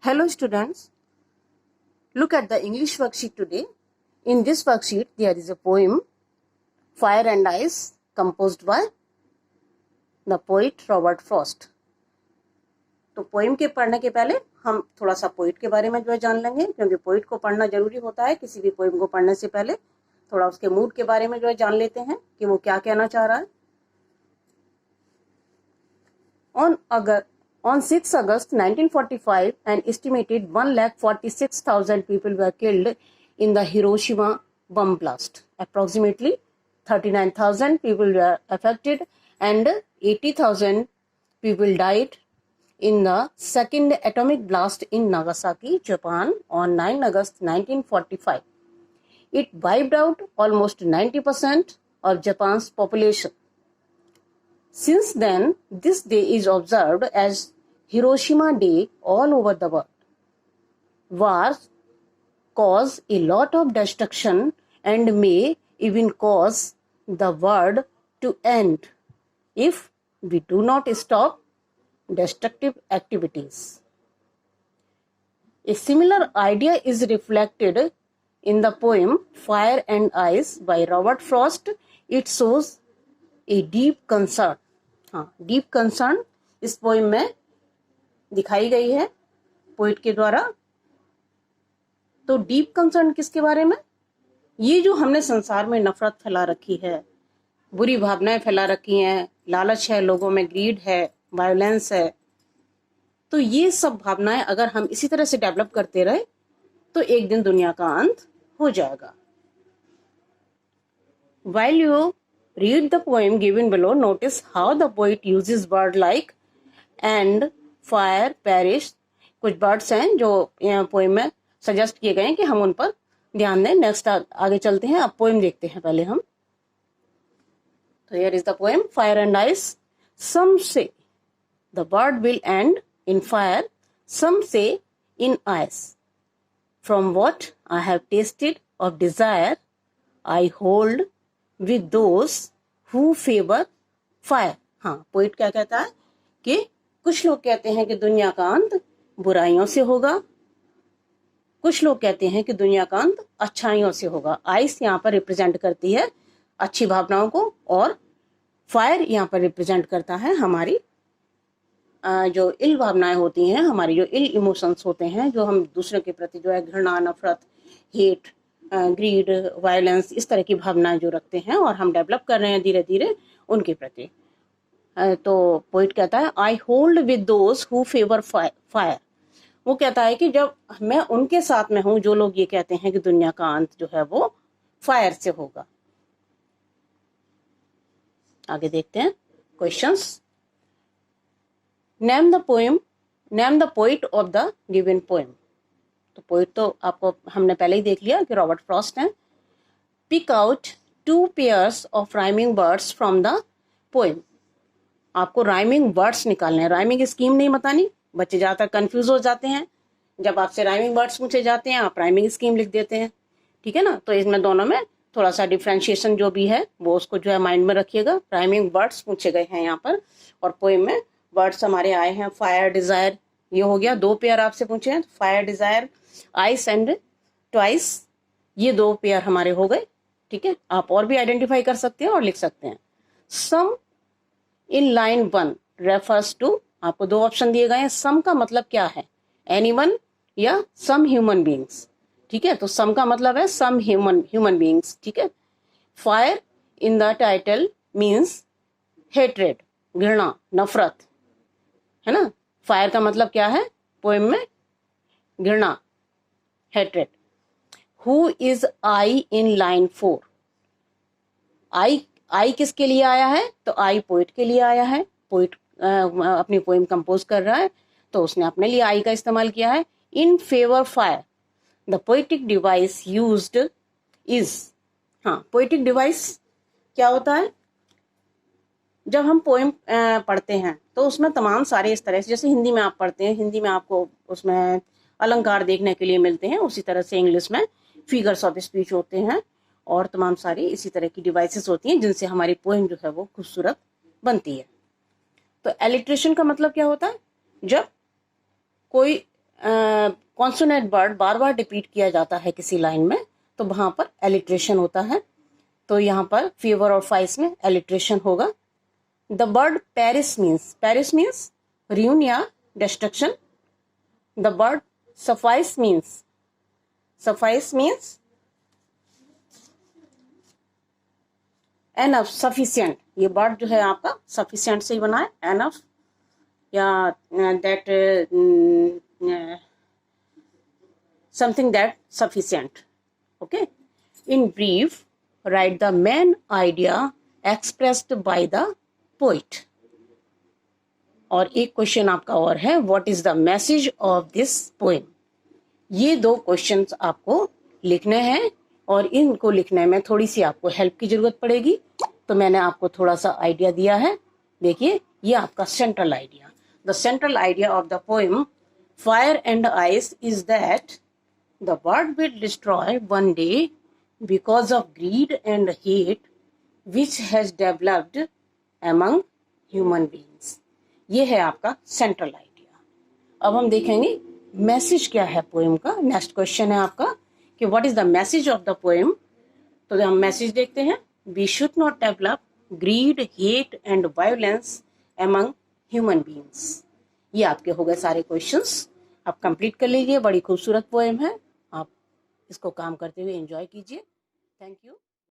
Hello students, look at the English worksheet today. In this worksheet there is a poem Fire and Ice composed by the poet Robert Frost. तो poem के पढ़ने के पहले हम थोड़ा सा poet के बारे में जो है जान लेंगे, क्योंकि पोइट को पढ़ना जरूरी होता है। किसी भी पोइम को पढ़ने से पहले थोड़ा उसके मूड के बारे में जो है जान लेते हैं कि वो क्या कहना चाह रहा है। On 6 August 1945, an estimated 1,46,000 people were killed in the Hiroshima bomb blast. Approximately 39,000 people were affected and 80,000 people died in the second atomic blast in Nagasaki, Japan on 9 August 1945. It wiped out almost 90% of Japan's population. Since then, this day is observed as Hiroshima Day all over the world. Wars cause a lot of destruction and may even cause the world to end if we do not stop destructive activities. A similar idea is reflected in the poem Fire and Ice by Robert Frost. It shows a deep concern. Deep concern इस poem में दिखाई गई है poet के द्वारा। तो deep concern किसके बारे में? ये जो हमने संसार में नफरत फैला रखी है, बुरी भावनाएं फैला रखी हैं, लालच है लोगों में, ग्रीड है, वायलेंस है, तो ये सब भावनाएं अगर हम इसी तरह से डेवलप करते रहे तो एक दिन दुनिया का अंत हो जाएगा। While you read the poem given below, notice how the poet uses words like and, fire, perish. कुछ वर्ड्स हैं जो यहाँ पोएम में सजेस्ट किए गए हैं कि हम उन पर ध्यान दें। नेक्स्ट आगे चलते हैं, अब पोएम देखते हैं पहले हम। तो here is the poem Fire and Ice. Some say the world will end in fire, some say in ice. From what I have tasted of desire, I hold with those who favor fire. हाँ, poet क्या कहता है कि कुछ लोग कहते हैं कि दुनिया का अंत बुराइयों से होगा, कुछ लोग कहते हैं कि दुनिया का अंत अच्छाइयों से होगा। आइस यहाँ पर रिप्रेजेंट करती है अच्छी भावनाओं को और फायर यहाँ पर रिप्रेजेंट करता है हमारी जो इल भावनाएं होती हैं, हमारी जो इल इमोशंस होते हैं, जो हम दूसरे के प्रति जो है घृणा, नफरत, हेट, ग्रीड, वायलेंस, इस तरह की भावनाएं जो रखते हैं और हम डेवलप कर रहे हैं धीरे धीरे उनके प्रति। तो पोइट कहता है I hold with those who favour fire. वो कहता है कि जब मैं उनके साथ में हूं जो लोग ये कहते हैं कि दुनिया का अंत जो है वो फायर से होगा। आगे देखते हैं questions. Name the poet of the given poem. तो पोइट तो आपको हमने पहले ही देख लिया कि रॉबर्ट फ्रॉस्ट हैं। Pick out 2 pairs of rhyming words from the poem. आपको राइमिंग वर्ड्स निकालने हैं, राइमिंग स्कीम नहीं बतानी। बच्चे ज्यादातर कंफ्यूज हो जाते हैं, जब आपसे राइमिंग वर्ड्स पूछे जाते हैं आप राइमिंग स्कीम लिख देते हैं, ठीक है ना। तो इसमें दोनों में थोड़ा सा डिफ्रेंशिएशन जो भी है वो उसको जो है माइंड में रखिएगा। राइमिंग वर्ड्स पूछे गए हैं यहाँ पर और पोएम में वर्ड्स हमारे आए हैं फायर, डिजायर, ये हो गया। 2 पेयर आपसे पूछे हैं, fire, desire, ice and twice, ये 2 पेयर हमारे हो गए, ठीक है। आप और भी आइडेंटिफाई कर सकते हैं और लिख सकते हैं। सम इन लाइन 1 रेफर्स टू, आपको 2 ऑप्शन दिए गए हैं। सम का मतलब क्या है? एनीवन या सम ह्यूमन बीइंग्स, ठीक है। तो सम का मतलब है सम ह्यूमन बीइंग्स, ठीक है। Fire in the title means hatred, घृणा, नफरत, है ना। फायर का मतलब क्या है पोएम में? घृणा, hatred. Who is I in line 4? आई किसके लिए आया है? तो आई पोइट के लिए आया है। पोइट अपनी पोएम कंपोज कर रहा है तो उसने अपने लिए आई का इस्तेमाल किया है। In favour fire the poetic device used is. हाँ, पोएटिक डिवाइस क्या होता है? जब हम पोएम पढ़ते हैं तो उसमें तमाम सारे इस तरह से, जैसे हिंदी में आप पढ़ते हैं, हिंदी में आपको उसमें अलंकार देखने के लिए मिलते हैं, उसी तरह से इंग्लिश में फिगर्स ऑफ स्पीच होते हैं और तमाम सारी इसी तरह की डिवाइसेस होती हैं जिनसे हमारी पोएम जो है वो खूबसूरत बनती है। तो एलिट्रेशन का मतलब क्या होता है? जब कोई कॉन्सोनेंट वर्ड बार बार रिपीट किया जाता है किसी लाइन में, तो वहां पर एलिट्रेशन होता है। तो यहाँ पर फीवर और फाइस में एलिट्रेशन होगा। The word Paris means ruin या destruction. The word suffice means enough, sufficient. ये वर्ड जो है आपका sufficient से ही बना है, enough या that something that sufficient. Okay. In brief, write the main idea expressed by the poet. और एक क्वेश्चन आपका और है, what is the message of this poem. ये दो क्वेश्चंस आपको लिखने हैं और इनको लिखने में थोड़ी सी आपको हेल्प की जरूरत पड़ेगी। तो मैंने आपको थोड़ा सा आइडिया दिया है। देखिए, ये आपका central idea, the central idea of the poem fire and ice is that the world will destroy one day because of grid and hate which has developed among human beings. ये है आपका central idea. अब हम देखेंगे message क्या है poem का। Next question है आपका कि what is the message of the poem. तो हम मैसेज देखते हैं, we should not develop greed, hate and violence among human beings. ये आपके हो गए सारे क्वेश्चंस। आप कंप्लीट कर लीजिए। बड़ी खूबसूरत पोएम है, आप इसको काम करते हुए एंजॉय कीजिए। Thank you.